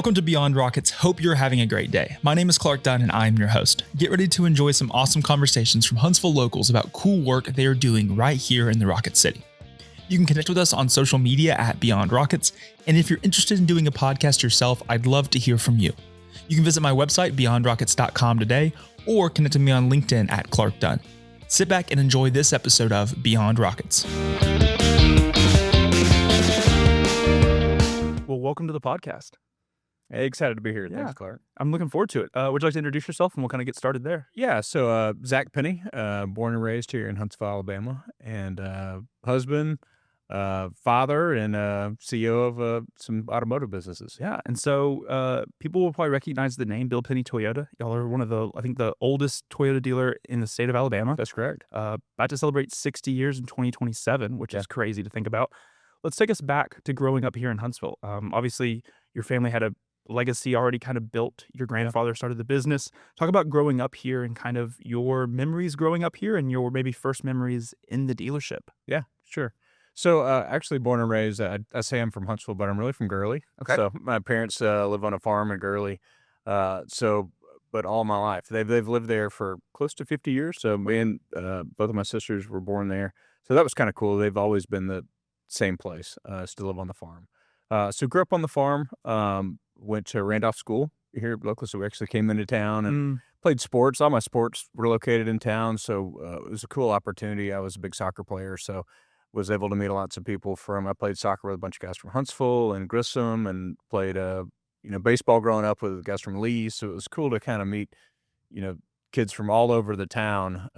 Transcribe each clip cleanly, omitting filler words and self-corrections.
Welcome to Beyond Rockets. Hope you're having a great day. My name is Clark Dunn and I'm your host. Get ready to enjoy some awesome conversations from Huntsville locals about cool work they are doing right here in the Rocket City. You can connect with us on social media at Beyond Rockets, and if you're interested in doing a podcast yourself, I'd love to hear from you. You can visit my website, beyondrockets.com today, or connect with me on LinkedIn at Clark Dunn. Sit back and enjoy this episode of Beyond Rockets. Well, welcome to the podcast. Hey, excited to be here. Thanks, Clark. I'm looking forward to it. Would you like to introduce yourself and we'll kind of get started there? Yeah, so Zack Penney, born and raised here in Huntsville, Alabama, and husband, father, and CEO of some automotive businesses. Yeah, and so people will probably recognize the name Bill Penney Toyota. Y'all are one of the oldest Toyota dealer in the state of Alabama. That's correct. About to celebrate 60 years in 2027, which is crazy to think about. Let's take us back to growing up here in Huntsville. Obviously, your family had a legacy already kind of built. Your grandfather started the business. Talk about growing up here and kind of your memories growing up here and your maybe first memories in the dealership. Yeah, sure. So actually born and raised, I say I'm from Huntsville, but I'm really from Gurley. Okay. So my parents live on a farm in Gurley. But all my life, they've lived there for close to 50 years. So me and both of my sisters were born there. So that was kind of cool. They've always been the same place, still live on the farm. So grew up on the farm, went to Randolph School here locally. So we actually came into town and played sports. All my sports were located in town. So it was a cool opportunity. I was a big soccer player, so was able to meet lots of people I played soccer with a bunch of guys from Huntsville and Grissom, and played, baseball growing up with guys from Lee. So it was cool to kind of meet, kids from all over the town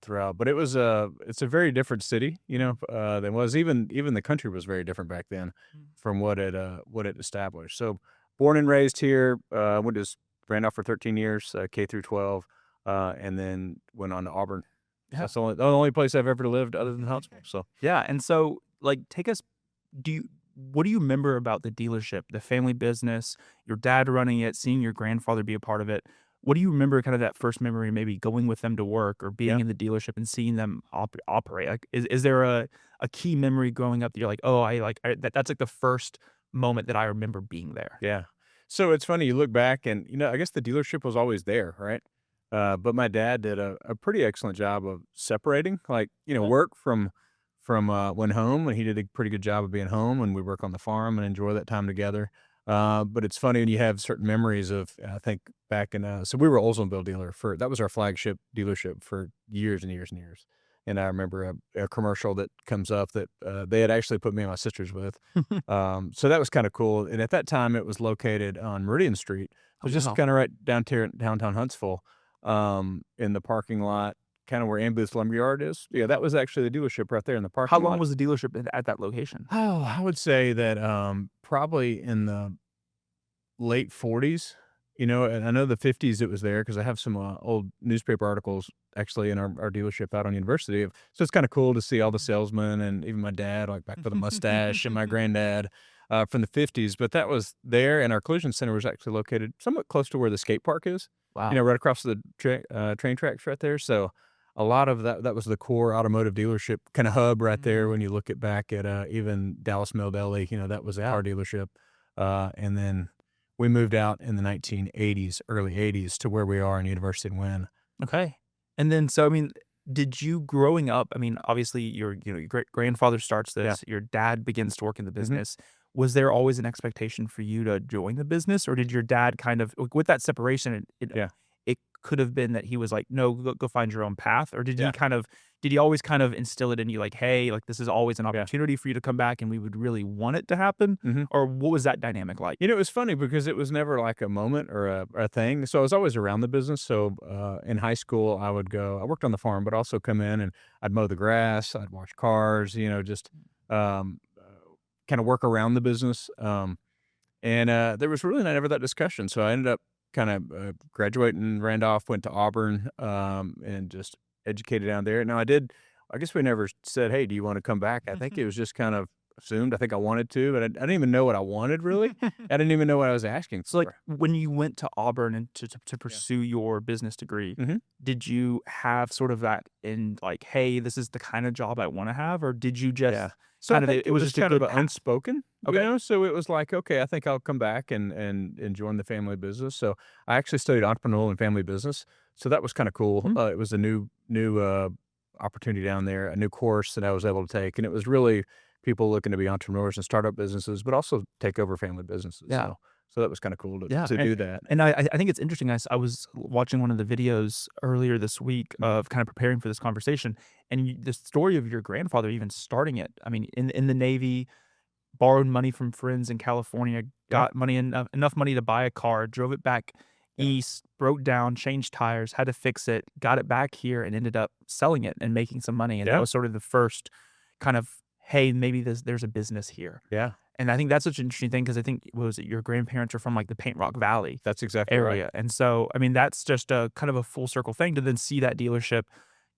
throughout. But it's a very different city, than was even the country was very different back then from what it established. So born and raised here, went to Randolph for 13 years, K through 12, and then went on to Auburn. Yeah. That's the only place I've ever lived other than Huntsville. So yeah, and so take us. What do you remember about the dealership, the family business, your dad running it, seeing your grandfather be a part of it? What do you remember kind of that first memory, maybe going with them to work or being in the dealership and seeing them operate? Like, is there a key memory growing up that you're like, oh, that's like the first moment that I remember being there? Yeah. So it's funny, you look back and, I guess the dealership was always there, right? But my dad did a pretty excellent job of separating, work from when home, and he did a pretty good job of being home, and we work on the farm and enjoy that time together. But it's funny when you have certain memories of, I think back in, so we were Oldsmobile dealer that was our flagship dealership for years and years and years. And I remember a commercial that comes up that they had actually put me and my sisters with. So that was kind of cool. And at that time, it was located on Meridian Street. It was just kind of right downtown Huntsville, in the parking lot, kind of where Ambooth's Lumberyard is. Yeah, that was actually the dealership right there in the parking lot. How long was the dealership at that location? Oh, I would say that probably in the late 40s. And I know the 50s it was there because I have some old newspaper articles actually in our dealership out on University. So it's kind of cool to see all the salesmen and even my dad, like back with a mustache, and my granddad from the 50s. But that was there, and our collision center was actually located somewhat close to where the skate park is. Wow. Right across the train tracks right there. So a lot of that was the core automotive dealership kind of hub right there. When you look back at even Dallas Mill Deli, that was our dealership. And then we moved out in the 1980s, early 80s, to where we are in University and Wynn. Okay. And then, so, did you growing up, obviously your great grandfather starts this, your dad begins to work in the business. Was there always an expectation for you to join the business, or did your dad kind of, with that separation, it could have been that he was like, no, go find your own path? Or did he always kind of instill it in you like, hey, like this is always an opportunity for you to come back and we would really want it to happen? Or what was that dynamic like? It was funny because it was never like a moment or a thing. So I was always around the business. So in high school, I worked on the farm, but also come in and I'd mow the grass, I'd wash cars, just kind of work around the business. And there was really never that discussion. So I ended up kind of graduating Randolph, went to Auburn, and just educated down there. Now I guess we never said, hey, do you want to come back? I think it was just kind of assumed. I think I wanted to, but I didn't even know what I wanted, really. I didn't even know what I was asking for. So like when you went to Auburn and to pursue your business degree, did you have sort of that in like, hey, this is the kind of job I want to have? Or did you just So I kind of think it it was was just a kind of good a path. unspoken, Okay. so it was like, okay, I think I'll come back and join the family business. So I actually studied entrepreneurial and family business. So that was kind of cool. Mhm. It was a new opportunity down there, a new course that I was able to take, and it was really people looking to be entrepreneurs and start up businesses, but also take over family businesses. Yeah. So that was kind of cool Yeah, to and do that. I think it's interesting. I was watching one of the videos earlier this week Mhm. of kind of preparing for this conversation, and the story of your grandfather even starting it. I mean, in the Navy, borrowed money from friends in California, Yeah, got money enough money to buy a car, drove it back yeah, east, broke down, changed tires, had to fix it, got it back here, and ended up selling it and making some money. And that yeah, was sort of the first kind of, hey, maybe there's a business here. yeah. And I think that's such an interesting thing because I think what was it, your grandparents are from, like, the Paint Rock Valley That's exactly right. area, and so, I mean, that's just a kind of a full circle thing to then see that dealership,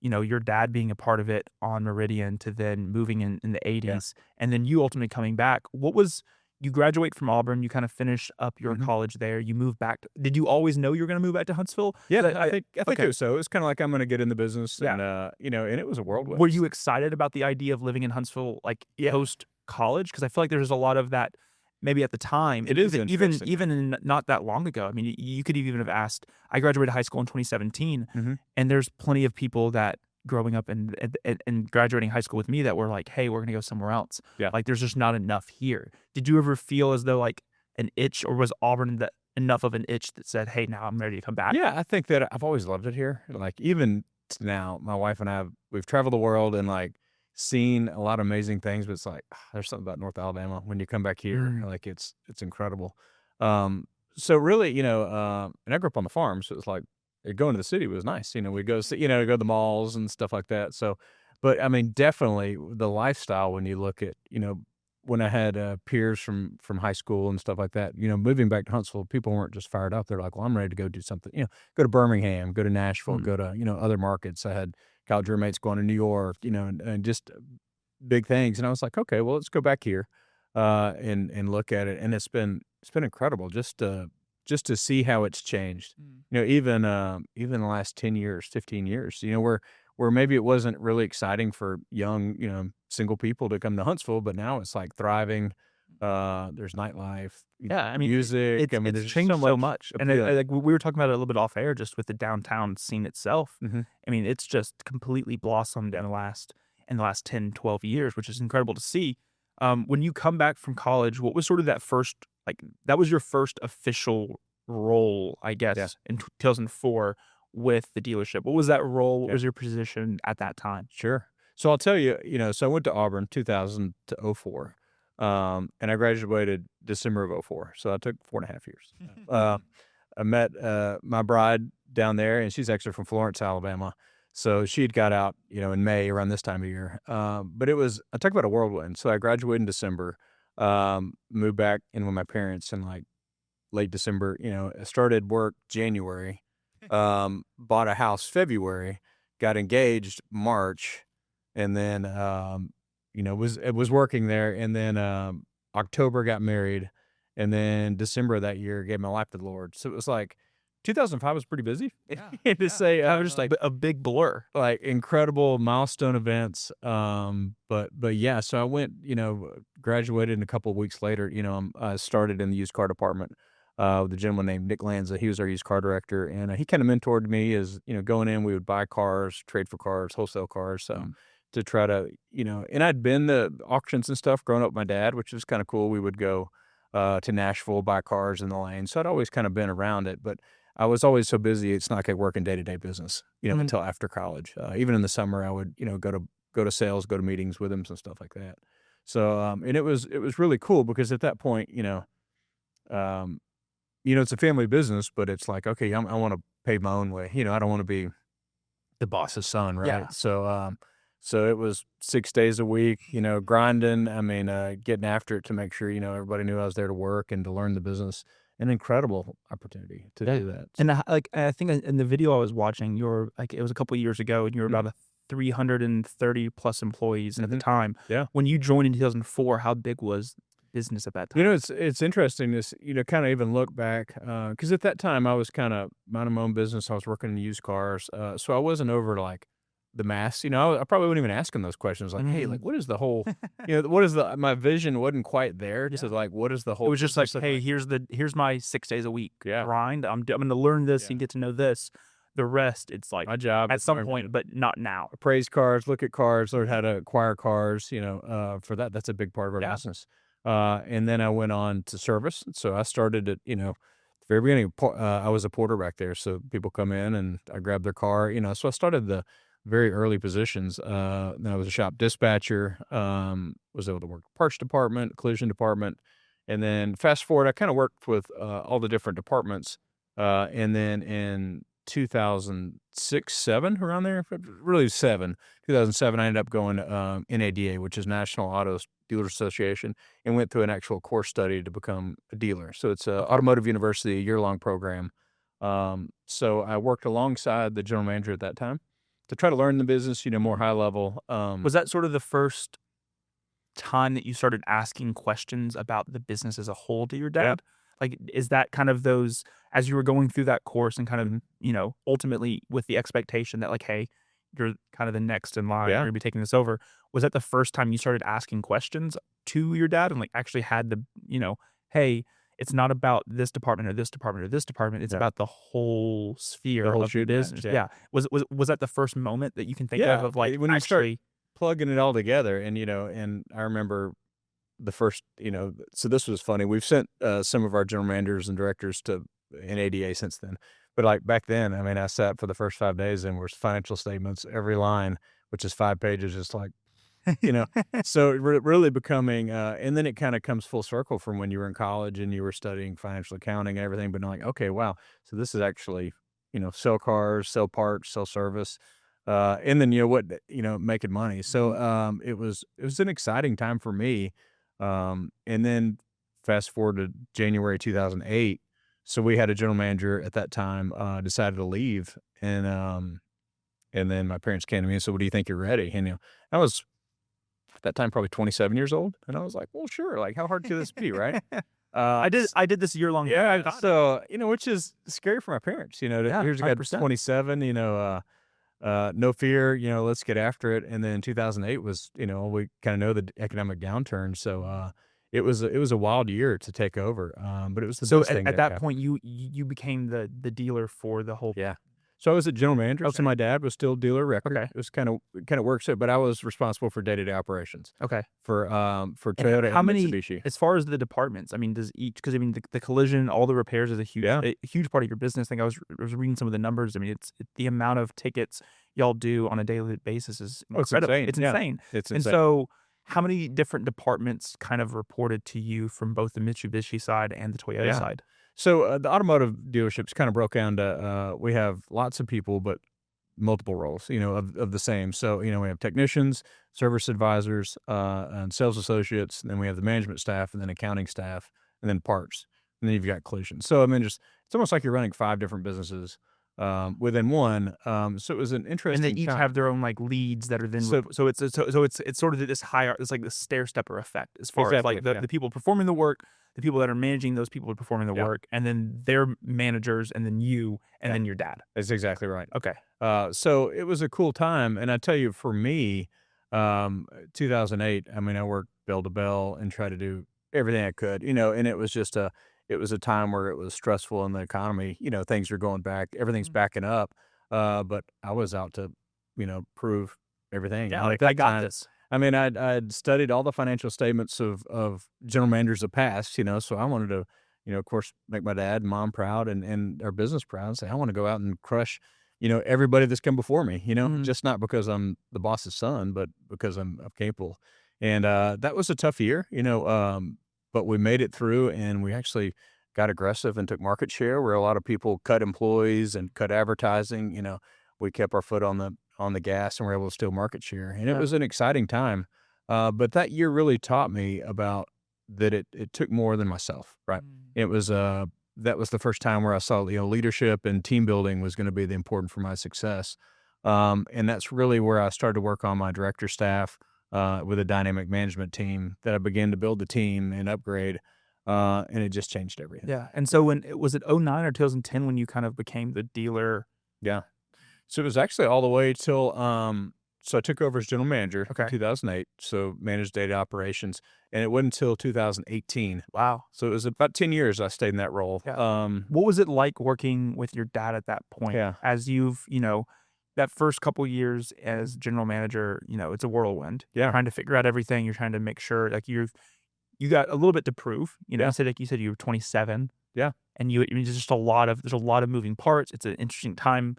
your dad being a part of it on Meridian to then moving in the Yeah. '80s, and then you ultimately coming back. What was you graduate from Auburn, you kinda finish up your Mhm. college there, you move back to did you always know you were gonna move back to Huntsville? Yeah, 'Cause I think it okay, was so. It was kinda like I'm gonna get in the business yeah. and it was a whirlwind. Were you excited about the idea of living in Huntsville, like, Yeah, post-college? Because I feel like there's a lot of that maybe at the time, it is interesting. even in not that long ago. I mean, you could even have asked I graduated high school in 2017, Mhm. and there's plenty of people that growing up and graduating high school with me that were like, "Hey, we're gonna go somewhere else." Yeah. Like, there's just not enough here. Did you ever feel as though, like, an itch or was Auburn that enough of an itch that said, "Hey, now I'm ready to come back?" Yeah, I think that I've always loved it here. Like, even t now, my wife and I we've traveled the world and, like, seen a lot of amazing things, but it's like, there's something about North Alabama when you come back here, Mm, like, it's incredible. Um, so really, and I grew up on the farm, so it's like, going to the city was nice, we'd go see go to the malls and stuff like that, so but, I mean, definitely the lifestyle when you look at, when I had, peers from high school and stuff like that, moving back to Huntsville, people weren't just fired up, they're like, "Well, I'm ready to go do something," go to Birmingham, go to Nashville, mm, go to, other markets. I had college roommates going to New York, and just big things, and I was like, "Okay, well, let's go back here, and look at it," and it's been incredible just to see how it's changed. mm. Even the last 10 years, 15 years, where maybe it wasn't really exciting for young, single people to come to Huntsville, but now it's, like, thriving. There's nightlife, Yeah, I mean, music. I mean, it's there's just so changed so much much, and appealing. like, we were talking about it a little bit off air just with the downtown scene itself. Mhm. I mean, it's just completely blossomed in the last 10, 12 years, which is incredible to see. When you come back from college, what was sort of that first like, that was your first official role, I Yeah, guess, in 2004 with the dealership. What was that role? What yeah. was your position at that time? Sure. So I'll tell you, so I went to Auburn 2000 to '04, and I graduated December of '04. So I took 4.5 years. I met my bride down there, and she's actually from Florence, Alabama. So she had got out, in May around this time of year. But I talk about a whirlwind. So I graduated in December, moved back in with my parents in like late December. I started work January, bought a house February, got engaged March, and then was working there, and then October got married, and then December of that year gave my life to the Lord. So it was like 2005 was pretty busy. Yeah, And to yeah. say I was just like a big blur. like incredible milestone events. But yeah, so I went, graduated, and a couple of weeks later, I started in the used car department. With a gentleman named Nick Lanza. He was our used car director, and he kind of mentored me as going in. We would buy cars, trade for cars, wholesale cars. So Mm, to try to, and I'd been to auctions and stuff growing up with my dad, which was kind of cool. We would go to Nashville, buy cars in the lane. So I'd always kind of been around it, but I was always so busy. It's not like I work in day to day business, mhm. until after college. Even in the summer, I would, go to sales, go to meetings with him, and stuff like that. So, and it was really cool because at that point, um, it's a family business, but it's like, okay, I want to pay my own way. I don't want to be the boss's son, right? Yeah. So it was 6 days a week, grinding. I mean, getting after it to make sure everybody knew I was there to work and to learn the business. An incredible opportunity to Yeah, do that. and, like, I think in the video I was watching, you were like, it was a couple years ago, and you were Mhm, about a 330 plus employees, and at the mhm. time, Yeah. when you joined in 2004, how big was business at that time? It's interesting to kind of even look back because at that time I was kind of minding my own business. I was working in used cars, so I wasn't over like the mass, I probably wouldn't even ask them those questions like, "Hey, Mhm. like, what is the whole," what is the my vision wasn't quite there to Yeah. like, what is the It whole was just like, business look "Hey, like? here's my 6 days a week Yeah, grind. I'm gonna learn this yeah. and get to know this. The rest, it's like My job at is some learn point, but not now." appraise cars, look at cars, learn Mhm. how to acquire cars, for that's a big part of our Yeah. business. And then I went on to service. So I started at, the very beginning, I was a porter back there. So people come in and I grab their car, so I started the very early positions. Then I was a shop dispatcher, was able to work parts department, collision department. And then fast forward, I kind of worked with all the different departments. And then in 2006, 7, around there, really 7, 2007, I ended up going NADA, which is National Auto Dealer Association, and went through an actual course study to become a dealer. So it's a Okay. automotive university, a year-long program. So I worked alongside the general manager at that time to try to learn the business, more Mhm. high level. Was that sort of the first time that you started asking questions about the business as a whole to your Yeah. dad? Like, is that kind of those as you were going through that course and kind of, Mhm. ultimately with the expectation that like, hey, you're kind of the next in line, you're Yeah. gonna be taking this over. Was that the first time you started asking questions to your dad and like actually had the, hey, it's not about this department or this department or this department. It's Yeah. about the whole The sphere whole of the shooting match. business. Yeah. Yeah. Was that the first moment that you can think Yeah. of like When you start actually plugging it all together, and I remember the first, so this was funny. We've sent some of our general managers and directors to NADA since then. But like back then, I mean, I sat for the first 5 days and was financial statements, every line, which is 5 pages, just like, you know, so really becoming, and then it kind of comes full circle from when you were in college and you were studying financial accounting and everything. But like, okay, wow. So this is actually, sell cars, sell parts, sell service. And then, making money. So, Mhm. it was an exciting time for me. And then fast forward to January 2008. So we had a general manager at that time, decided to leave. And then my parents came to me and said, "What do you think you're ready?" And, I was at that time probably 27 years old. And I was like, well, sure. Like, how hard could this be? Right. I did S I did this year-long thing. I yeah. got it. So, which is scary for my parents, Yeah, here's a guy 100%. 27, no fear, let's get after it. And then 2008 was, we kind of know the economic downturn. So, it was a wild year to take over. But it was the So best at thing at that that happened. point, you became the dealer for the whole. Yeah. So I was a general manager. So Okay, my dad was still dealer record. okay, It was kind of works it, but I was responsible for day-to-day operations okay. for And Toyota how and many Mitsubishi. as far as the departments, I mean, does each because I mean, the collision, all the repairs is Yeah. a huge part of your business. I think I was reading some of the numbers. I mean, the amount of tickets y'all do on a daily basis is Oh, it's incredible. insane. It's Yeah. insane. It's And insane. so, how many different departments kind of reported to you from both the Mitsubishi side and the Toyota Yeah. side? So, the automotive dealerships kinda broke down to, we have lots of people, but multiple roles, of the same. So, we have technicians, service advisors, and sales associates, and then we have the management staff, and then accounting staff, and then parts, and then you've got collision. So, I mean, just it's almost like you're running 5 different businesses, within one. So it was an And they interesting each time. have their own, like, leads that are then So it's sort of this higher it's like the stair stepper effect as far as, exactly, like, the yeah. the people performing the work, the people that are managing those people performing the Yeah, work, and then their managers, and then you, and yeah. then your dad. That's exactly right. Okay. So it was a cool time, and I tell you, for me, 2008. I mean, I worked bell to bell and tried to do everything I could, and it was a time where it was stressful in the economy. Things are going back, everything's Mhm. backing up. But I was out to, prove everything. Yeah, And at like, "I that got time, this." I mean, I'd studied all the financial statements of general managers of past, so I wanted to, of course, make my dad and mom proud and our business proud and say, I want to go out and crush everybody that's come before me, Mhm. just not because I'm the boss's son, but because I'm capable. And that was a tough year, but we made it through and we actually got aggressive and took market share where a lot of people cut employees and cut advertising. We kept our foot on the gas and were able to steal market share. And it Yeah. was an exciting time. But that year really taught me about that it took more than myself, right? Mm. It was that was the first time where I saw, leadership and team building was gonna be the important for my success. And that's really where I started to work on my director staff, with a dynamic management team that I began to build the team and upgrade, and it just changed everything. Yeah, and so when was it '09 or 2010 when you kind of became the dealer Yeah. So it was actually all the way till, so I took over as general manager in Okay. 2008, so managed data operations, and it wasn't until 2018. Wow. So it was about 10 years I stayed in that role. Yeah. What was it like working with your dad at that point? Yeah, As you've, that first couple years as general manager, it's a whirlwind. yeah, Trying to figure out everything. You're trying to make sure like you got a little bit to prove. yeah, You said you were 27 yeah, and I mean, there's a lot of moving parts. It's an interesting time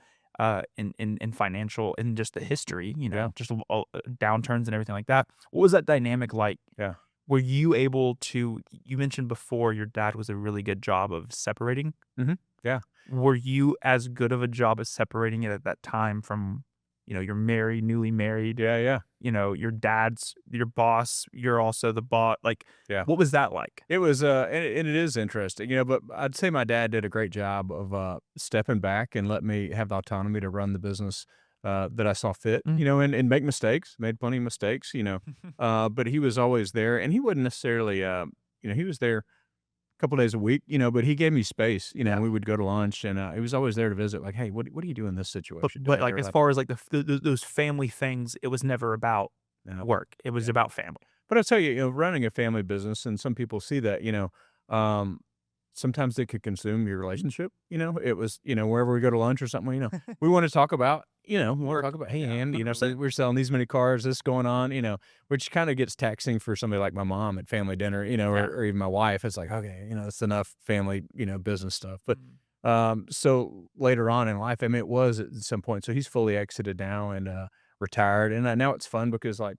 in financial and just the history, yeah, just downturns and everything like that. What was that dynamic like? yeah. Were you able to you mentioned before your dad was a really good job of separating. Mhm. Yeah. Were you as good of a job as separating it at that time from, you're married, newly married, Yeah, yeah, your dad's your boss, you're also the boss, like, yeah. what was that like? It was, and it is interesting, but I'd say my dad did a great job of, stepping back and let me have the autonomy to run the business, that I saw fit, Mm. and make mistakes, made plenty of mistakes, but he was always there, and he wouldn't necessarily, he was there a couple days a week, but he gave me space, Yeah. and we would go to lunch, and, he was always there to visit, like, "Hey, what do you do in this But situation down but, like, here?" as Like, far as, like, those family things, it was never about no. work. It was Yeah. about family. But I'll tell you, running a family business, and some people see that, um, sometimes it could consume your relationship. It was, wherever we go to lunch or something, we want to talk about, we want to Work. talk about, hey, Yeah. and, so we're selling these many cars, this going on, which kind of gets taxing for somebody like my mom at family dinner, Yeah. or even my wife. It's like, okay, it's enough family, business stuff. But, Mm. so later on in life, I mean, it was at some point. So he's fully exited now and, retired. And now it's fun because like,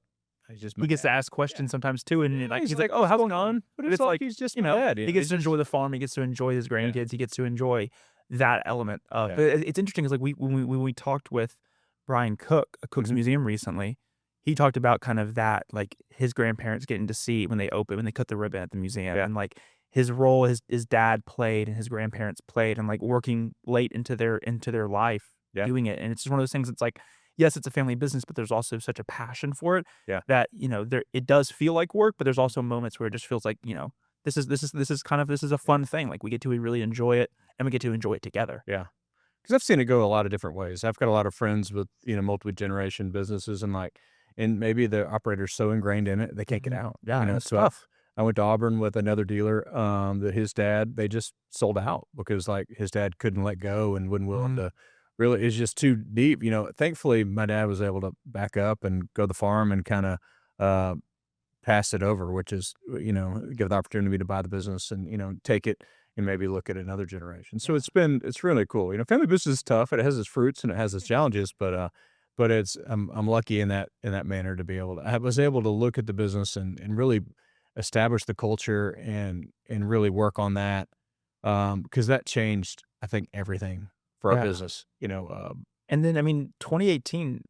he's just my He gets to dad. ask Yeah. questions sometimes too, and Yeah, he's he's like, like, "Oh, "What's how's it going going?" on?" But But it's it's like like, he's just my dad, he gets he's to enjoy just the farm, he gets to enjoy his yeah, grandkids, he gets to enjoy that element of yeah. but it's interesting, is like when we talked with Brian Cook, Cook's Mhm. Museum recently, he talked about kind of that, like, his grandparents getting to see when they cut the ribbon at the museum, Yeah, and, like, his role his dad played and his grandparents played, and, like, working late into their life yeah, doing it, and it's just one of those things. It's like, yes, it's a family business, but there's also such a passion for it yeah. that, there it does feel like work, but there's also moments where it just feels like, this is a fun thing, like, we get to really enjoy it, and we get to enjoy it together. Yeah, because 'Cause I've seen it go a lot of different ways. I've got a lot of friends with, multi-generation businesses and, like and maybe the operator's so ingrained in it, they can't get Mhm. out, Yeah, it's So tough. I went to Auburn with another dealer, that his dad they just sold out because, like, his dad couldn't let go and wasn't willing Mhm. to really it's just too deep, Thankfully, my dad was able to back up and go to the farm and kinda, uh pass it over, which is, give the opportunity to buy the business and, take it and maybe look at another generation. So Yeah. it's really cool. Family business is tough. It has its fruits and it has its challenges, but it's I'm lucky in that manner to be able to I was able to look at the business and really establish the culture and really work on that. Because that changed, I think, everything for our Yeah. business, And then, I mean, 2018,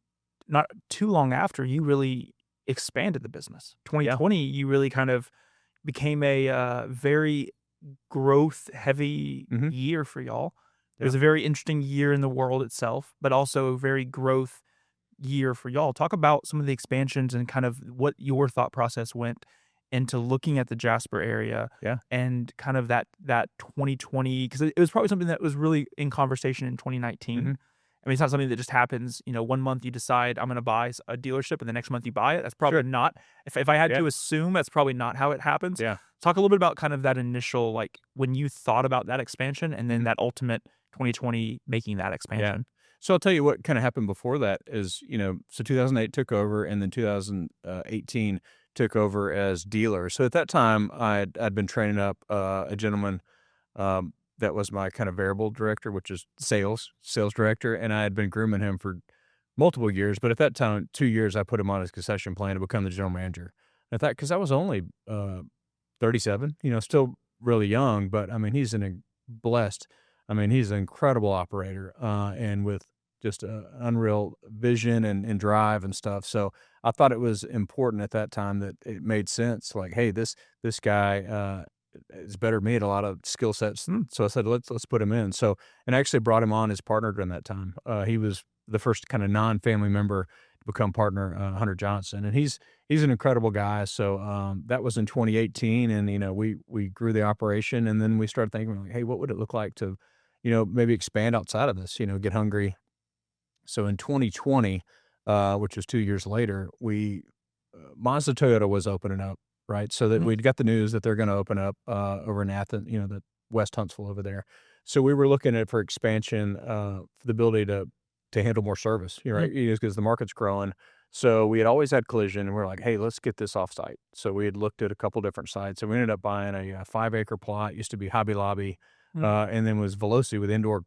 not too long after, you really expanded the business. yeah. 2020, you really kind of became a, very growth-heavy Mhm. year for y'all. It Yeah. was a very interesting year in the world itself, but also a very growth year for y'all. Talk about some of the expansions and kind of what your thought process went into looking at the Jasper area Yeah. and kind of that 2020, because it was probably something that was really in conversation in 2019. Mhm. I mean, it's not something that just happens, one month you decide I'm gonna buy a dealership and the next month you buy it. That's probably Sure. not, if I had Yeah. to assume, that's probably not how it happens. Yeah. Talk a little bit about kind of that initial, like, when you thought about that expansion and then Mhm. that ultimate 2020 making that Yeah. expansion. So I'll tell you what kinda happened before that is, so 2008 took over and then 2018 took over as dealer. So at that time, I'd been training up, a gentleman, that was my kind of variable director, which is sales director, and I had been grooming him for multiple years, but at that time, 2 years, I put him on his concession plan to become the general manager. I thought because I was only, 37, still really young, but I mean, blessed. I mean, he's an incredible operator, and with just a unreal vision and drive and stuff. So I thought it was important at that time that it made sense. Like, hey, this guy is better than me at a lot of skill sets. So I said, let's put him in. So and I actually brought him on as partner during that time. He was the first kind of non-family member to become partner, Hunter Johnson, and he's an incredible guy. So, that was in 2018, and, we grew the operation, and then we started thinking, like, "Hey, what would it look like to, maybe expand outside of this?" Get hungry So in 2020, which was 2 years later, we Mazda Toyota was opening up, right? So that Mm, we'd got the news that they're gonna open up, over in Athens, the West Huntsville over there. So we were looking at for expansion, for the ability to handle more service, mm, right? Because the market's growing. So we had always had collision, and we're like, "Hey, let's get this off-site." So we had looked at a couple different sites, and we ended up buying a, 5-acre plot, used to be Hobby Lobby, mm. and then was Veloci with indoor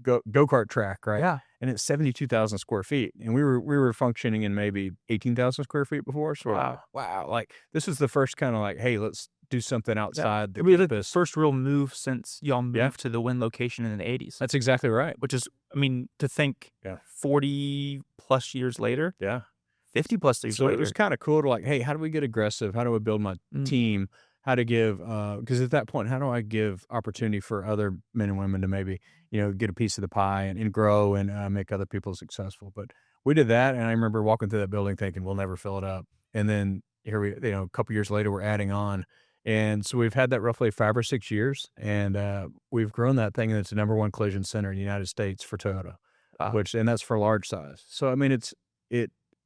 go-kart track, right? Yeah. And it's 72,000 square feet, and we were functioning in maybe 18,000 square feet before, so we're like, Wow. "Wow," like, this is the first kinda like, "Hey, let's do something Yeah. outside the It'll be the campus." first real move since y'all Yeah, moved to the Wynn location in the '80s, that's exactly right. which is, I mean, to think Yeah, 40 plus years later, yeah. 50 plus years So it was later. kinda cool to like, "Hey, how do we get aggressive? How do I build my Mm, team? How to give" because at that point, how do I give opportunity for other men and women to maybe, get a piece of the pie and grow and, make other people successful, but we did that, and I remember walking through that building thinking, "We'll never fill it up," and then here a couple years later, we're adding on, and so we've had that roughly 5 or 6 years, and, we've grown that thing, and it's the number 1 collision center in the United States for Toyota, wow. which and that's for large size. So, I mean, it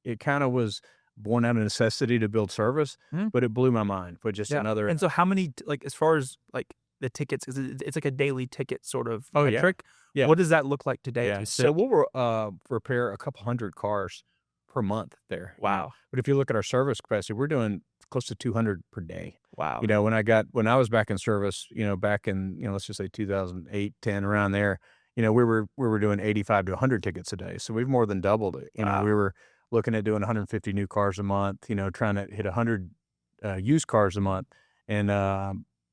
it kinda was born out of necessity to build service, Mm, but it blew my mind with just yeah. another And so how many like, as far as, like, the tickets, 'cause it's like a daily ticket sort of Oh, yeah. metric. Yeah, What does that look like today as yeah. we So sit? we'll repair a couple hundred cars per month there. Wow. But if you look at our service capacity, we're doing close to 200 per day. Wow. When I was back in service, back in, let's just say 2008, 10, around there, we were doing 85 to 100 tickets a day. So we've more than doubled it. We Wow. were looking at doing 150 new cars a month, trying to hit 100 used cars a month. And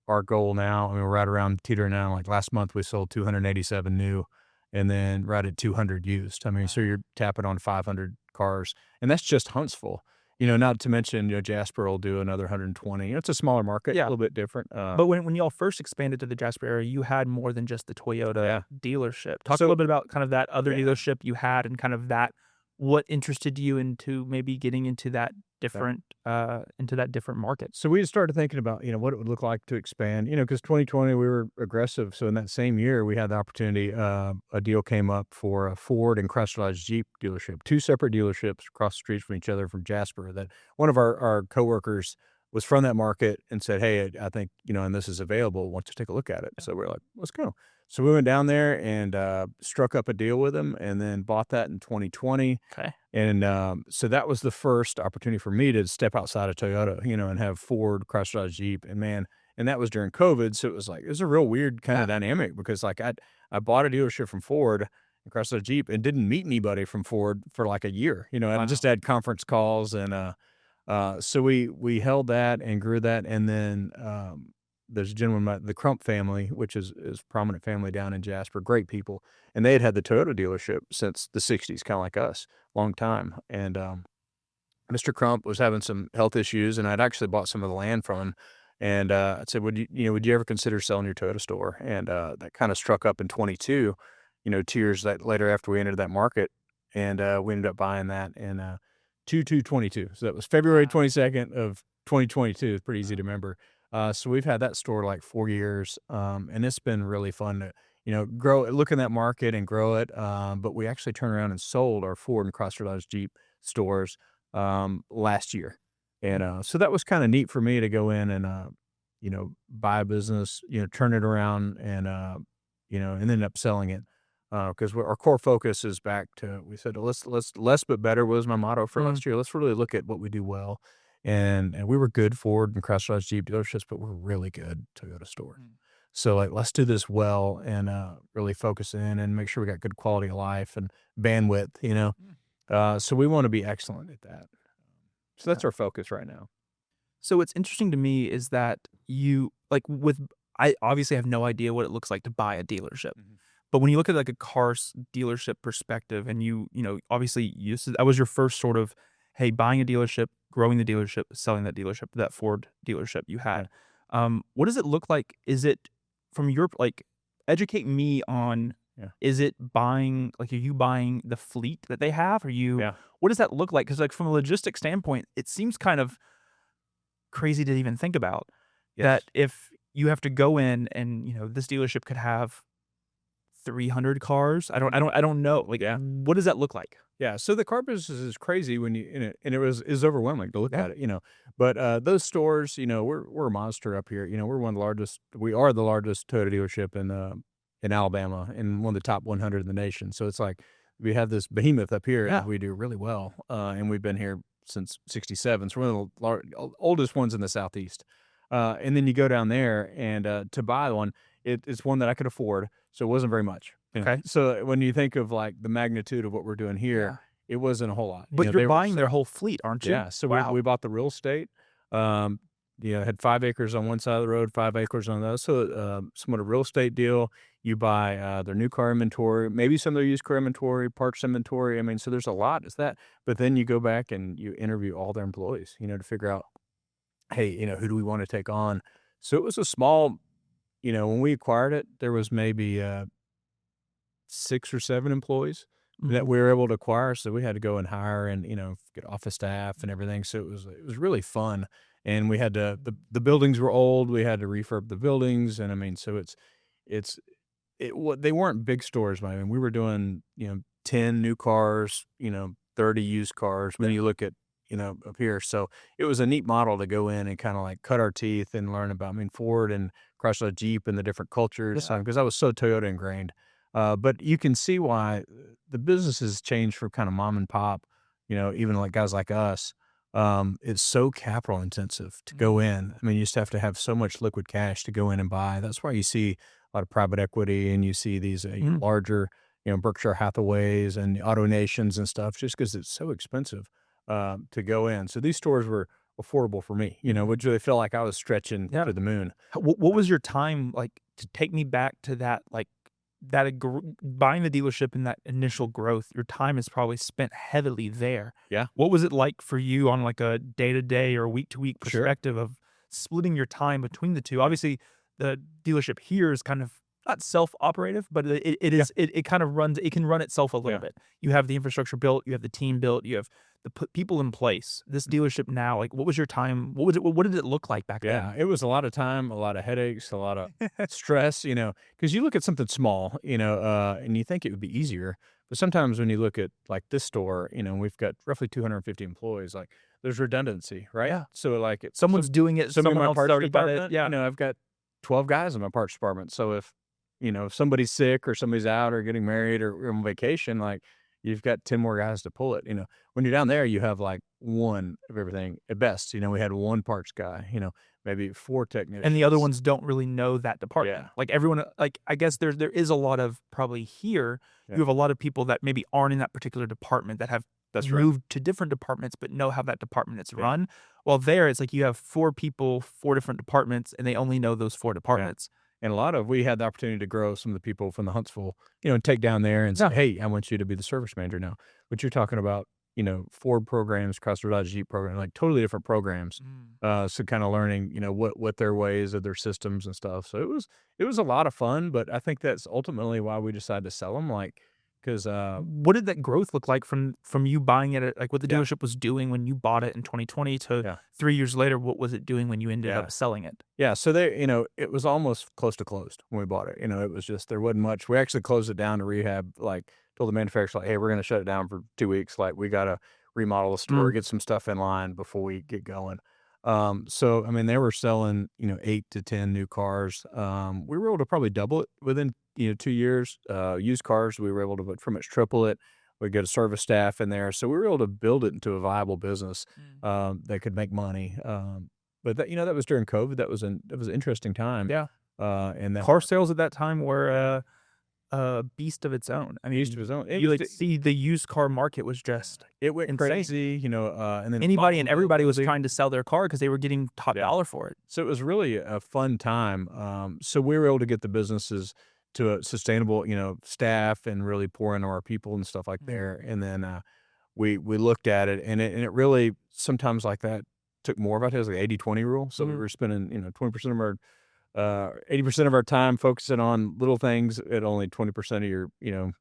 our goal now, I mean, we're right around teetering now. Like last month, we sold 287 new, and then right at 200 used. I mean, so Wow. you're tapping on 500 cars, and that's just Huntsville. Not to mention, Jasper will do another 120. It's a smaller market, a Yeah. little bit different. But when y'all first expanded to the Jasper area, you had more than just the Toyota Yeah. dealership. Talk a So little bit about kind of that other yeah, dealership you had and kind of that what interested you into maybe getting yeah. into that different market? So we just started thinking about, what it would look like to expand, because 2020 we were aggressive. So in that same year, we had the opportunity, a deal came up for a Ford and Chrysler Jeep dealership, two separate dealerships across the street from each other from Jasper that one of our coworkers was from that market and said, "Hey, I think, and this is available. Want to take a look at it?" Yeah. So we're like, "Let's go." So we went down there and, struck up a deal with them and then bought that in 2020. Okay. And, so that was the first opportunity for me to step outside of Toyota, and have Ford, Chrysler, Jeep, and man, and that was during COVID, so it was a real weird kinda Yeah. dynamic because, like, I bought a dealership from Ford and Chrysler, Jeep and didn't meet anybody from Ford for, like, a year, and I just Wow. had conference calls and, so we held that and grew that, and then, there's a gentleman, the Crump family, which is prominent family down in Jasper, great people, and they had the Toyota dealership since the '60s, kinda like us, long time, and, Mr. Crump was having some health issues, and I'd actually bought some of the land from him, and, I said, "Would you ever consider selling your Toyota store?" And, that kinda struck up in '22, 2 years later after we entered that market, and, we ended up buying that in, 2/2/22. So that was February Wow. 22nd of 2022. It's pretty easy to Wow. remember. So we've had that store like 4 years, and it's been really fun to, grow look in that market and grow it, but we actually turned around and sold our Ford and Chrysler Dodge Jeep stores, last year, and, so that was kinda neat for me to go in and, buy a business, turn it around and, and end up selling it. Because our core focus is back to we said, "Let's less but better" was my motto for Mm, last year. Let's really look at what we do well, and we were good Ford and Chrysler Jeep dealerships, but we're really good Toyota stores. mm, So, like, let's do this well and, really focus in and make sure we got good quality of life and bandwidth. mm. So we wanna be excellent at that. So Yeah. that's our focus right now. So what's interesting to me is that you like with I obviously have no idea what it looks like to buy a dealership. Mhm. But when you look at like a dealership perspective and obviously that was your first sort of, hey, buying a dealership, growing the dealership, selling that dealership, that Ford dealership you Yeah, had. What does it look like? Is it from your like educate me on yeah, is it buying like are you buying the fleet that they have? Are you yeah, what does that look like? Because like from a logistic standpoint, it seems kind of crazy to even think about that yes. if you have to go in and this dealership could have 300 cars? I don't know. Like, Yeah. what does that look like? Yeah, so the car business is crazy when you and it was is overwhelming to look Yeah. at it, But those stores, we're a monster up here. We're one of the largest. We are the largest Toyota dealership in Alabama and one of the top 100 in the nation. So it's like we have this behemoth up here, and Yeah. we do really well. And we've been here since '67. So we're one of the oldest ones in the southeast. And then you go down there, and to buy one, it's one that I could afford. So it wasn't very much. Okay. So when you think of like the magnitude of what we're doing here, Yeah. it wasn't a whole lot. But you're They were buying their whole fleet, aren't you? yeah. So we Wow. we bought the real estate. Um, had 5 acres on one side of the road, 5 acres on the other. So somewhat a real estate deal. You buy their new car inventory, maybe some of their used car inventory, parts inventory. I mean, so there's a lot. It's that. But then you go back and you interview all their employees, to figure out, hey, who do we want to take on? So it was a small, when we acquired it, there was maybe 6 or 7 employees that Mhm. we were able to acquire. So we had to go and hire and, get office staff and everything. So it was really fun. And we had to the buildings were old. We had to refurb the buildings. And I mean, so it's they weren't big stores, but I mean, we were doing, 10 new cars, 30 used cars when you look at, up here. So it was a neat model to go in and kind of like cut our teeth and learn about, I mean, Ford and Chrysler Jeep and the different cultures, Yeah. because I was so Toyota ingrained. But you can see why the business has changed from kind of mom and pop, even like guys like us. It's so capital intensive to go in. I mean, you just have to have so much liquid cash to go in and buy. That's why you see a lot of private equity and you see these Mhm. larger, Berkshire Hathaways and Auto Nations and stuff, just because it's so expensive to go in. So these stores were affordable for me, which they felt like I was stretching Yeah. to the moon. What was your time like to take me back to that, like buying the dealership and that initial growth? Your time is probably spent heavily there. Yeah, What was it like for you on like a day to day or week to week sure. perspective of splitting your time between the two? Obviously, the dealership here is kind of not self operative, but it Yeah, is it kind of runs it can run itself a little yeah. bit. You have the infrastructure built, you have the team built, you have the people in place. This dealership now, like, what was your time? What was it? What did it look like back Yeah, then? it was a lot of time, a lot of headaches, a lot of stress, because you look at something small, and you think it would be easier. But sometimes when you look at like this store, we've got roughly 250 employees, like there's redundancy, right? Yeah. So like Someone's doing it, some in someone my else has parts already done it. department, Yeah. I've got 12 guys in my parts department. So if somebody's sick or somebody's out or getting married or on vacation, like you've got 10 more guys to pull it. When you're down there, you have like one of everything at best. We had one parts guy, maybe four And the other technicians. ones don't really know that Yeah. department. Like, everyone like, I guess there is a lot of probably here, Yeah. you have a lot of people that maybe aren't in that particular department that have That's right. moved to different departments, but know how that department is Yeah. run. While there, it's like you have 4 people, 4 different departments, and they only know those 4 Yeah. departments. And we had the opportunity to grow some of the people from the Huntsville, and take down there and say, Yeah. hey, I want you to be the service manager now. But you're talking about, Ford programs, Chrysler Dodge Jeep program, like totally different programs. Mm. So kind of learning, what their ways of their systems and stuff. So it was a lot of fun, but I think that's ultimately why we decided to sell them. Like, because What did that growth look like from you buying it at like, what the yeah, dealership was doing when you bought it in 2020 to yeah, 3 years later, what was it doing when you ended yeah. up selling it? Yeah, so it was almost close to closed when we bought it. It was just there wasn't much. We actually closed it down to rehab. Like told the manufacturer, like, hey, we're going to shut it down for 2 weeks. Like we got to remodel the store, Mm. get some stuff in line before we get going. So I mean, they were selling 8 to 10 new cars. We were able to probably double it within 2 years. Used cars, we were able to pretty much triple it. We get a service staff in there, so we were able to build it into a viable business Mm. that could make money. But that was during COVID. That was an interesting time. Yeah. And that Car sales at that time were a beast of its own. I used to mean, his own. you, like, see the used car market was just It went insane. crazy, and then Anybody and everybody was automotive. trying to sell their car because they were getting top Yeah. dollar for it. So it was really a fun time. So we were able to get the businesses to a sustainable, staff and really pour into our people and stuff like Mhm. there. And then we looked at it, and it really sometimes like that took more of it. It was like 80-20 rule. So we Mhm. were spending 20% of our 80% of our time focusing on little things, at only 20% of your,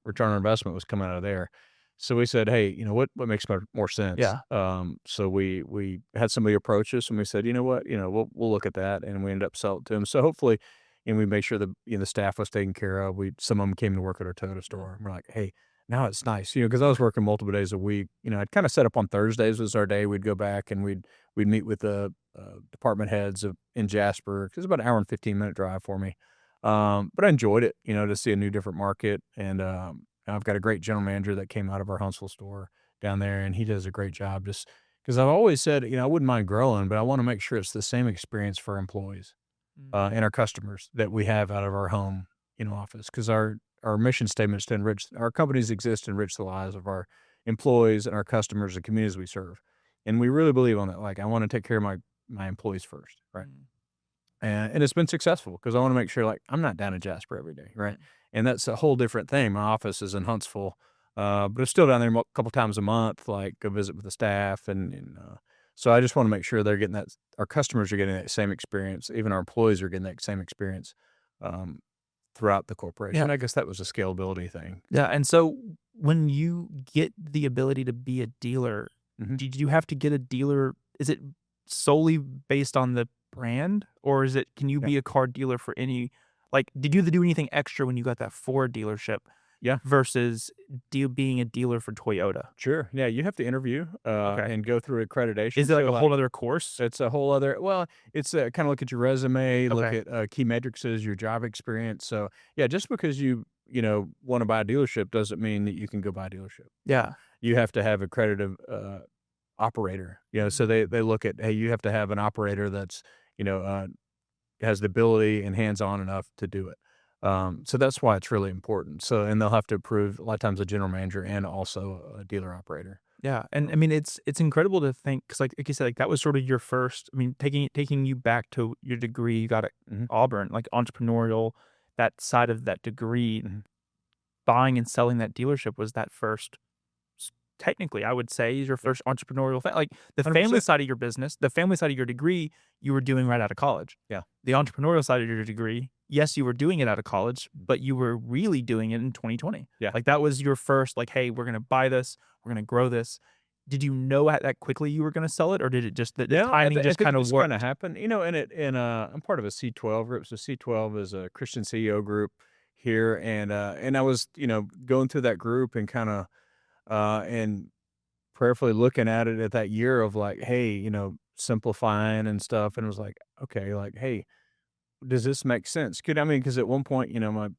return on investment was coming out of there. So we said, hey, what makes more sense? Yeah. So we had somebody approach us and we said, you know what, we'll look at that. And we ended up selling it to them. So hopefully, and we made sure the staff was taken care of. Some of them came to work at our Toyota store, and we're like, "Hey, now it's nice," because I was working multiple days a week. I'd kinda set up on Thursdays was our day. We'd go back and we'd meet with the, department heads in Jasper, 'cause it's about an hour and 15-minute drive for me. But I enjoyed it, to see a new different market, and, I've got a great general manager that came out of our Huntsville store down there, and he does a great job just because I've always said, I wouldn't mind growing, but I wanna make sure it's the same experience for our employees, Mm. and our customers that we have out of our home, office, because our mission statement is to enrich our companies exist to enrich the lives of our employees and our customers and communities we serve, and we really believe on that. Like, I wanna take care of my employees first, right? Mm. And it's been successful because I wanna make sure, like, I'm not down in Jasper every day, right? Mm. And that's a whole different thing. My office is in Huntsville, but it's still down there a couple times a month, like, go visit with the staff, so I just wanna make sure they're getting our customers are getting that same experience, even our employees are getting that same experience, um, throughout the Yeah. corporation. I guess that was a scalability thing. Yeah, and so when you get the ability to be a dealer, Mhm. did you have to get a dealer is it solely based on the brand, or is it can you Yeah. be a car dealer for any like, did you have to do anything extra when you got that Ford dealership Yeah. versus being a dealer for Toyota? Sure. Yeah, you have to interview, Okay. and go through Is accreditation. it like So, a like, whole other course? it's a whole other it's, kinda look at your resume, look Okay. at, key metrics, your job experience. So, yeah, just because wanna buy a dealership doesn't mean that you can go buy a dealership. Yeah. You have to have accredited, operator, so Mm. they look at, hey, you have to have an operator that's, you know, uh, has the ability and hands-on enough to do it. So that's why it's really important. So and they'll have to approve a lot of times a general manager and also a dealer operator. Yeah, and I So mean, it's incredible to think because like you said, like, that was sort of your first I mean, taking you back to your degree you got at mhm, Auburn, like, entrepreneurial, that side of that degree, mhm. buying and selling that dealership was that first s technically, I would say, is your Yeah, first entrepreneurial like, the family 100%. side of your business, the family side of your degree, you were doing right out of college. Yeah. The entrepreneurial side of your degree, yes, you were doing it out of college, but you were really doing it in 2020. Yeah. Like, that was your first, like, "Hey, we're gonna buy this, we're gonna grow this." Did you know at that quickly you were gonna sell it, or did it just the No, timing I just think it kinda just kinda worked? happened, I'm part of a C12 group. So C12 is a Christian CEO group here, and I was, going through that group and kinda, and prayerfully looking at it at that year of like, hey, simplifying and stuff, and it was like, okay, like, hey, does this make sense? Because at one point,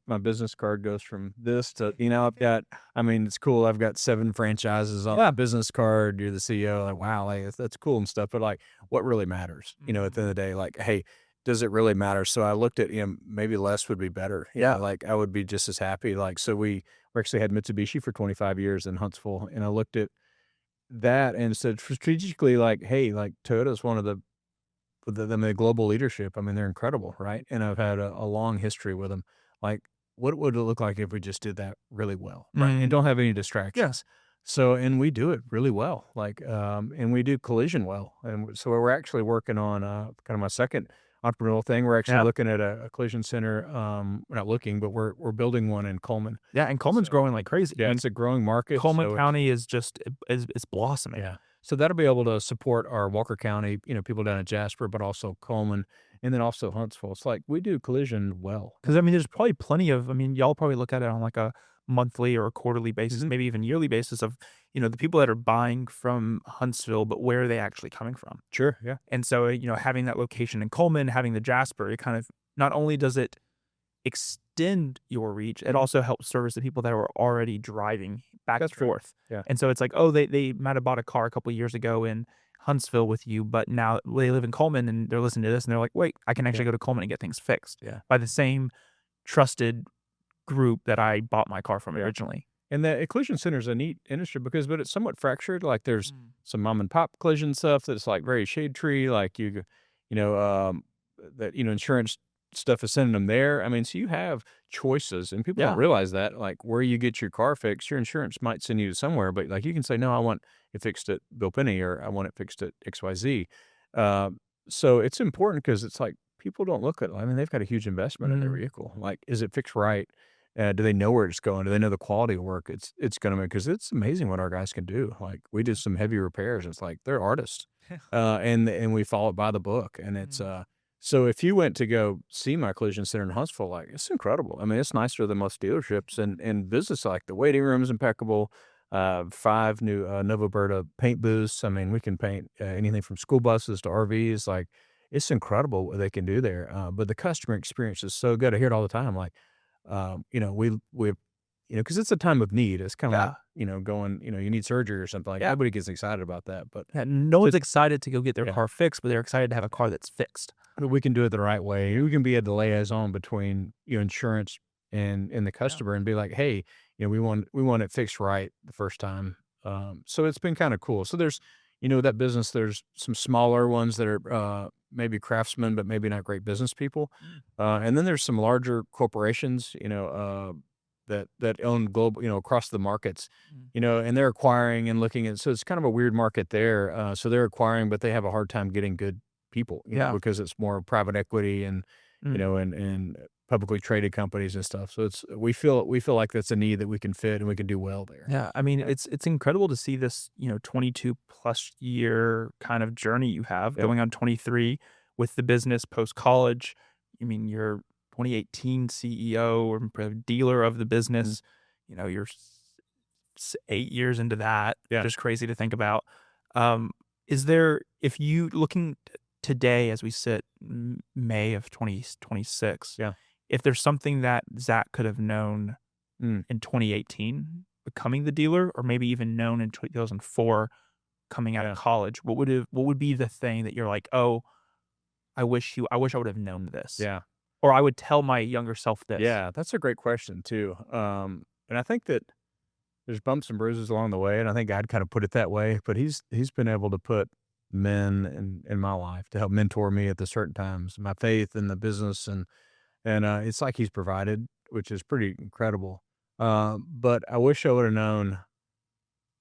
my business card goes from this to, it's cool. I've got 7 franchises on Yeah. my business card. You're the CEO. Like, wow, like that's cool and stuff. But like, what really matters? At the Mhm. end of the day, like, hey, does it really matter? So I looked at, maybe less would be better. Yeah. Like I would be just as happy. Like, so we actually had Mitsubishi for 25 years in Huntsville, and I looked at that and said strategically, like, hey, like Toyota's one of the global leadership. I mean, they're incredible, right? And I've had a long history with them. Like, what would it look like if we just did that really well, right? And Mm. don't have any Yeah. distractions. So, and we do it really well, like, and we do collision well. And so we're actually working on kind of my second entrepreneurial thing. We're actually Yeah. looking at a collision center. We're not looking, but we're building one in Coleman. Yeah, and Coleman's So growing like crazy. I yeah, mean, it's a growing market. Coleman So it's County is just is blossoming. yeah. So that'll be able to support our Walker County, people down at Jasper, but also Coleman, and then also Huntsville. It's like we do collision well. Because I mean, there's probably plenty of I mean, y'all probably look at it on, like, a monthly or a quarterly basis, Mhm. maybe even yearly basis of, the people that are buying from Huntsville, but where are they actually coming from? Sure. Yeah. And so, having that location in Coleman, having the Jasper, it kind of not only does it extend your reach, it Mhm. also helps service the people that were already driving back and That's right. forth. Yeah. And so it's like, oh, they might have bought a car a couple years ago in Huntsville with you, but now they live in Coleman and they're listening to this and they're like, wait, I can Yeah. actually go to Coleman and get things fixed Yeah. by the same trusted group that I bought my car from Yeah. originally. And the collision center is a neat industry but it's somewhat fractured. Like there's Mm. some mom and pop collision stuff that's like very shade tree, like you know, that, insurance stuff is sending them there. I mean, so you have choices and people don't Yeah. realize that, like where you get your car fixed, your insurance might send you to somewhere, but like you can say, no, I want it fixed at Bill Penney or I want it fixed at XYZ. So it's important because it's like people don't look at, I mean, they've got a huge investment in their Mhm. vehicle. Like, is it fixed right? Do they know where it's going? Do they know the quality of work it's gonna make? Because it's amazing what our guys can do. Like, we did some heavy repairs. It's like they're artists, and we follow it by the book, and it's, Mm. So if you went to go see my collision center in Huntsville, like it's incredible. I mean, it's nicer than most dealerships, and business like the waiting room is impeccable. 5 new Nova Berta paint booths. I mean, we can paint anything from school buses to RVs. Like it's incredible what they can do there. But the customer experience is so good. I hear it all the time. Like, we because it's a time of need. It's kind of like Yeah. going, you need surgery or something. Like Yeah. nobody gets excited about that, but Yeah, no to, one's excited to go get their yeah. car fixed, but they're excited to have a car that's fixed. We can do it the right way. We can be the liaison between insurance and the Yeah. customer and be like, hey, we want it fixed right the first time. So it's been kind of cool. So there's that business. There's some smaller ones that are maybe craftsmen, but maybe not great business people. Mm. And then there's some larger corporations, that own global, across the markets, Mm. and they're acquiring and looking at. So it's kind of a weird market there. So they're acquiring, but they have a hard time getting good people, Yeah. because it's more private equity and, Mm. and publicly traded companies and stuff. So we feel like that's a need that we can fit and we can do well there. Yeah, I mean, Yeah. it's incredible to see this, 22 plus year kind of journey you have Yep. going on 23 with the business post college. I mean, you're 2018 CEO or dealer of the Mhm. business. You're 8 years into that. Yeah. Just crazy to think about. Is there, if you looking today as we sit May of 2026, Yeah. if there's something that Zach could have known Mm. in 2018 becoming the dealer or maybe even known in 2004 coming out of Yeah. college, what would be the thing that you're like, "Oh, I wish I would have known this," Yeah. or "I would tell my younger self this?" Yeah. That's a great question too. And I think that there's bumps and bruises along the way, and I think God kind of put it that way, but he's been able to put men in my life to help mentor me at the certain times, my faith in the business, and it's like he's provided, which is pretty incredible. But I wish I would have known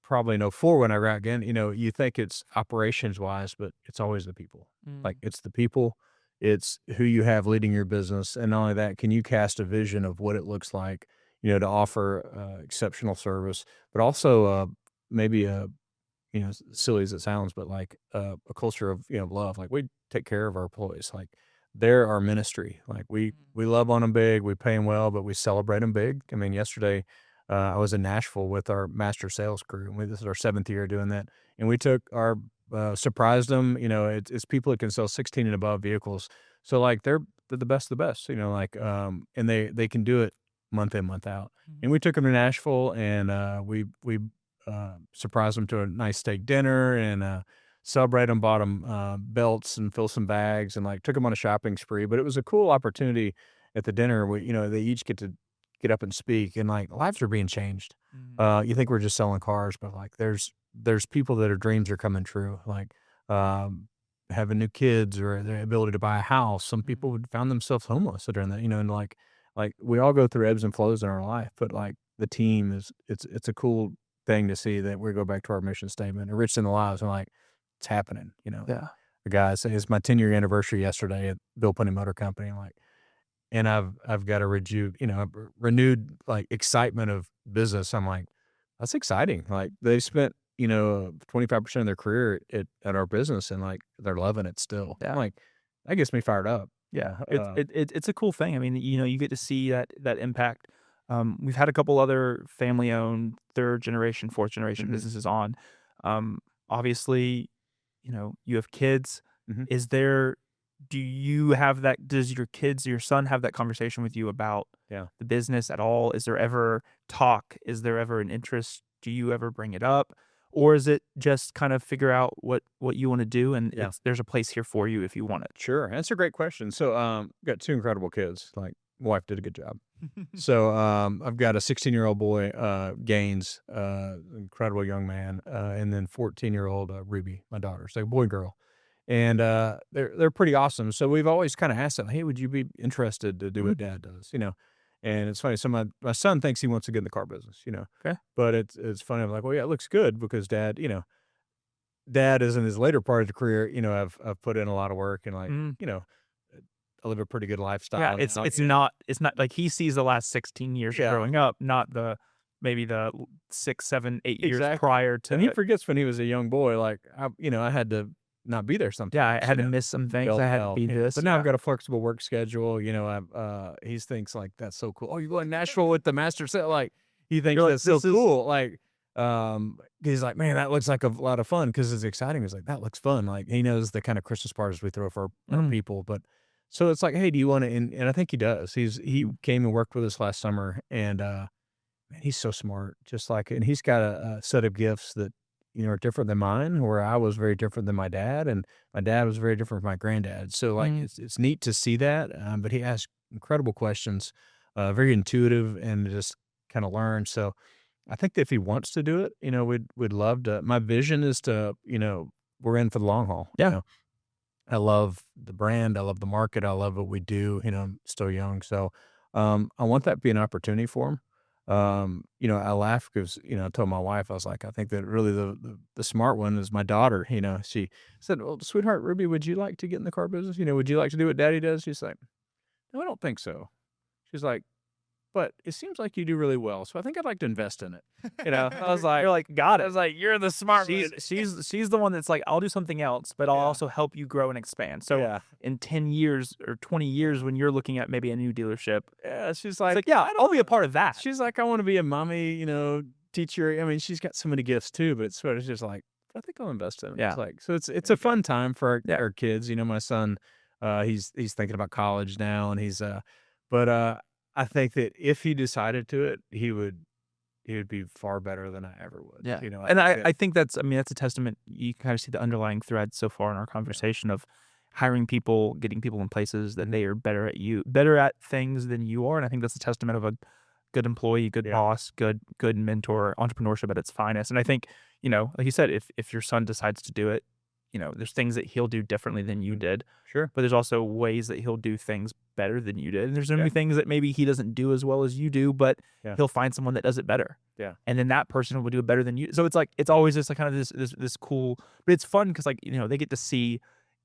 probably no 4 when I got again. You think it's operations wise, but it's always the people. Like Mm, it's the people, it's who you have leading your business, and not only that, can you cast a vision of what it looks like, to offer exceptional service, but also maybe silly as it sounds, but like a culture of love. Like we take care of our employees. Like they're our ministry. Like we mm, we love on them big, we pay them well, but we celebrate them big. I mean, yesterday I was in Nashville with our master sales crew, and this is our 7th year doing that. And we took our surprised them. It's people that can sell 16 and above vehicles. So like they're the best of the best. And they can do it month in month out. mhm. And we took them to Nashville, and we surprise them to a nice steak dinner and celebrate them, bought them belts and fill some bags and like took them on a shopping spree. But it was a cool opportunity at the dinner. They each get to get up and speak, and like lives are being changed. Mm, You think we're just selling cars, but like there's people that their dreams are coming true, like having new kids or the ability to buy a house. Some mm. people would found themselves homeless during that, and like we all go through ebbs and flows in our life, but like the team it's a cool thing to see that we go back to our mission statement, enriched in the lives, and like it's happening. Yeah. The guys, it's my 10-year anniversary yesterday at Bill Penney Motor Company, and I've got a renewed like excitement of business. I'm like, that's exciting. Like they spent 25% of their career at our business, and like they're loving it still. I'm Yeah. like, that gets me fired up. Yeah, it's a cool thing. I mean, you get to see that impact. We've had a couple other family-owned 3rd generation, 4th generation Mhm, businesses on. Obviously, you have kids. mhm, Is there do you have that does your son have that conversation with you about yeah, the business at all? Is there ever talk? Is there ever an interest? Do you ever bring it up? Or is it just kind of figure out what you wanna do, and yeah. there's a place here for you if you want it? Sure, that's a great question. So, got 2 incredible kids. Like, my wife did a good job. So, I've got a 16-year-old boy, Gaines, incredible young man, and then 14-year-old, Ruby, my daughter. So boy and girl. And, they're pretty awesome. So we've always kinda asked them, "Hey, would you be interested to do Mhm. what dad does?" And it's funny, so my son thinks he wants to get in the car business, Okay. but it's funny. I'm like, "Well, yeah, it looks good because dad is in his later part of the career, I've put in a lot of work and like, Mm. I live a pretty good Yeah, lifestyle it's now. it's not it's not like he sees the last 16 years of Yeah, growing up, not the maybe the 6, 7, 8 years exactly. prior And he to forgets when he was a young boy, like I had to not be there sometimes. Yeah, I had You to know, miss some things. felt I had to held. be this. But now I've Yeah. got a flexible work schedule. You know, he thinks like that's so cool. Oh, you going to Nashville with the master set? Like he thinks You're like, that's so this is cool. Like he's like, man, that looks like a lot of fun because it's exciting. He's like, that looks fun. Like he knows the kind of Christmas parties we throw for our mm, people. But so it's like, hey, do you want to? And I think he does. He came and worked with us last summer, and man, he's so smart. Just like, and he's got a set of gifts that are different than mine. Where I was very different than my dad, and my dad was very different from my granddad. So like, mm, it's neat to see that. But he asks incredible questions, very intuitive, and just kind of learn. So I think that if he wants to do it, we'd love to. My vision is to, we're in for the long haul. yeah, I love the brand. I love the market. I love what we do. I'm still young. So, I want that to be an opportunity for him. I laugh because, I told my wife, I was like, I think that really the smart one is my daughter. She said, well, sweetheart, Ruby, would you like to get in the car business? Would you like to do what daddy does? She's like, no, I don't think so. She's like, but it seems like you do really well. So I think I'd like to invest in it. I was like, you're like, got I it. was like, you're the smart She's one. she's the one that's like, I'll do something else, but I'll Yeah. also help you grow and expand. So Yeah. in 10 years or 20 years, when you're looking at maybe a new dealership, Yeah. She's it's like, like, yeah, I I'll don't be a part of that. She's like, "I wanna be a mommy, teacher." I mean, she's got so many gifts too, but it's sort of just like, "I think I'll invest in it." Yeah. It's like so it's a fun time for Yeah. our kids. My son, he's thinking about college now, and but, I think that if he decided to it, he would be far better than I ever would. Yeah. I And think I that I think that's, I mean, that's a testament. You kind of see the underlying thread so far in our conversation of hiring people, getting people in places that Mhm. they are better at things than you are. And I think that's a testament of a good employee, good Yeah. boss, good mentor, entrepreneurship at its finest. And I think, like you said, if your son decides to do it, there's things that he'll do differently than you Mhm. did, Sure. but there's also ways that he'll do things better than you did. And there's gonna Yeah. be things that maybe he doesn't do as well as you do, but Yeah. he'll find someone that does it better. Yeah. And then that person will do it better than you. So it's like it's always just like kind of this cool, but it's fun because like they get to see,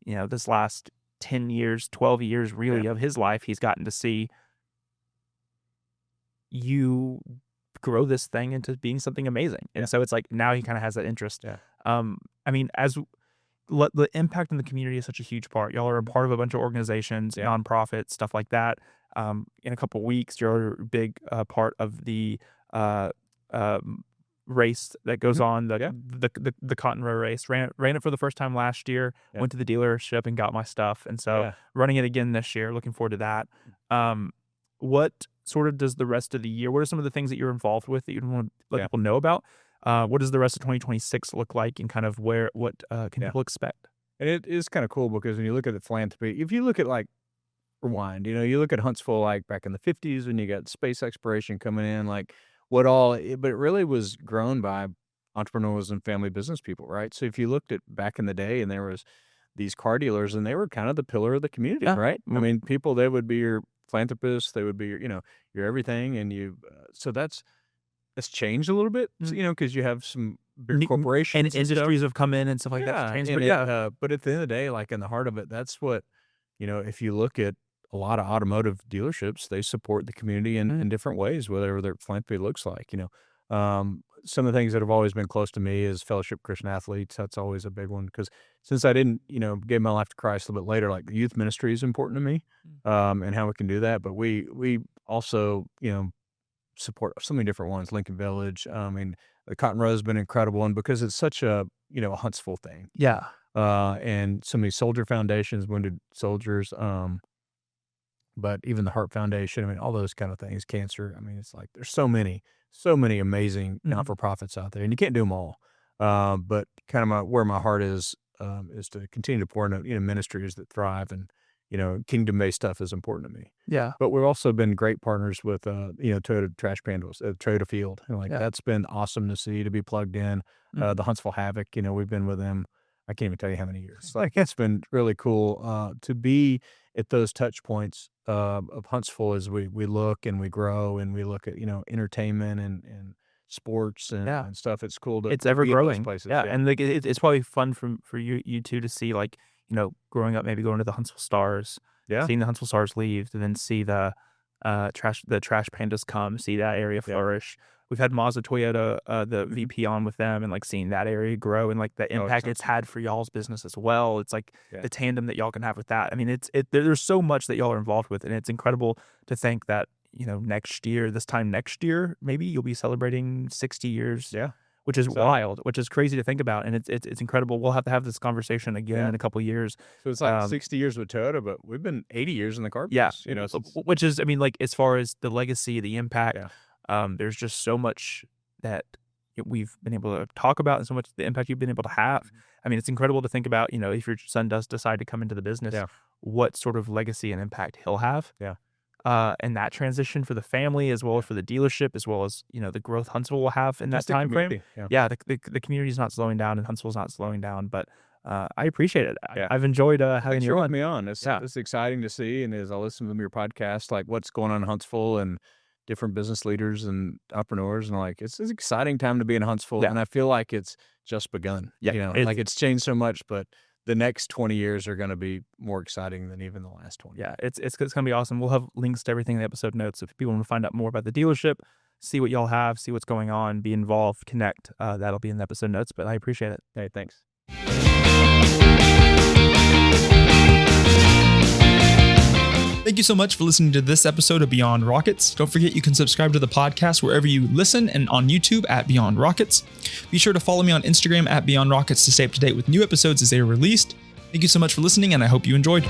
this last 10 years, 12 years Yeah. really of his life. He's gotten to see you grow this thing into being something amazing. Yeah. And so it's like now he kind of has that interest. Yeah. I mean, as the impact in the community is such a huge part. Y'all are a part of a bunch of organizations, Yeah. nonprofits, stuff like that. In a couple weeks, you're a big part of the uh, race that goes Mhm. on, Yeah. the Cotton Row race. Ran it for the first time last year. Yeah. Went to the dealership and got my stuff, and so Yeah. running it again this year. Looking forward to that. What sort of does the rest of the year? What are some of the things that you're involved with that you want to let Yeah. people know about? What does the rest of 2026 look like, and kind of what can Yeah. people expect? And it is kinda cool because when you look at the philanthropy, if you look at, like, rewind, you look at Huntsville, like, back in the '50s when you got space exploration coming in, like, but it really was grown by entrepreneurs and family business people, right? So if you looked at back in the day and there was these car dealers and they were kind of the pillar of the community, Yeah. right? I mean, people, they would be your philanthropists, they would be your everything, and so that's changed a little bit, Mm. because you have some big Ne corporations and and stuff. industries have come in and stuff like that to Yeah, change, and but yeah. but at the end of the day, like, in the heart of it, that's what if you look at a lot of automotive dealerships, they support the community Mm, in different ways, whatever their philanthropy looks like. Some of the things that have always been close to me is Fellowship Christian Athletes. That's always a big one because since I didn't, gave my life to Christ a little bit later, like the youth ministry is important to me, mm, and how we can do that. But we also, support so many different ones. Lincoln Village. I mean, the Cotton Row has been an incredible one because it's such a Huntsville thing. yeah. And so many soldier foundations, wounded soldiers. But even the Heart Foundation, I mean, all those kind of things, cancer. I mean, it's like there's so many amazing Mhm. not for profits out there, and you can't do them all. But kind of where my heart is to continue to pour into ministries that thrive, and kingdom based stuff is important to me. Yeah. But we've also been great partners with Toyota Trash Pandas, Toyota Field, and like Yeah. that's been awesome to see, to be plugged in. Mhm. The Huntsville Havoc, we've been with them. I can't even tell you how many years. Like it's been really cool to be at those touch points of Huntsville as we look and we grow and we look at entertainment and sports Yeah. and stuff. It's cool It's to ever be at those growing. places. Yeah, Yeah, and, like, it's probably fun for you 2 to see, like, growing up, maybe going to the Huntsville Stars, yeah, seeing the Huntsville Stars leave, to then see the, the trash pandas come, see that area flourish. We've had Mazda Toyota, the VP on with them, and like seeing that area grow and like the impact it's had for y'all's business as well. It's like the tandem that y'all can have with that. I mean, there's so much that y'all are involved with, and it's incredible to think that, next year, this time next year, maybe you'll be celebrating 60 years. Yeah. Which is wild, which is crazy to think about. And it's incredible. We'll have to have this conversation again in a couple of years. So it's like 60 years with Toyota, but we've been 80 years in the car business. Which is, I mean, like as far as the legacy, the impact, there's just so much that we've been able to talk about and so much the impact you've been able to have. I mean, it's incredible to think about, if your son does decide to come into the business, what sort of legacy and impact he'll have. And that transition for the family as well as for the dealership, as well as, the growth Huntsville will have in that time frame. The community is not slowing down and Huntsville's not slowing down, but I appreciate it. I've enjoyed having you on. It's exciting to see. And as I listen to your podcast, like what's going on in Huntsville and different business leaders and entrepreneurs, and like it's an exciting time to be in Huntsville. And I feel like it's just begun. Like it's changed so much, but the next 20 years are going to be more exciting than even the last 20. Yeah, it's going to be awesome. We'll have links to everything in the episode notes. If people want to find out more about the dealership, see what y'all have, see what's going on, be involved, connect, that'll be in the episode notes. But I appreciate it. Hey, thanks. Thank you so much for listening to this episode of Beyond Rockets. Don't forget you can subscribe to the podcast wherever you listen and on YouTube at Beyond Rockets. Be sure to follow me on Instagram at Beyond Rockets to stay up to date with new episodes as they are released. Thank you so much for listening, and I hope you enjoyed.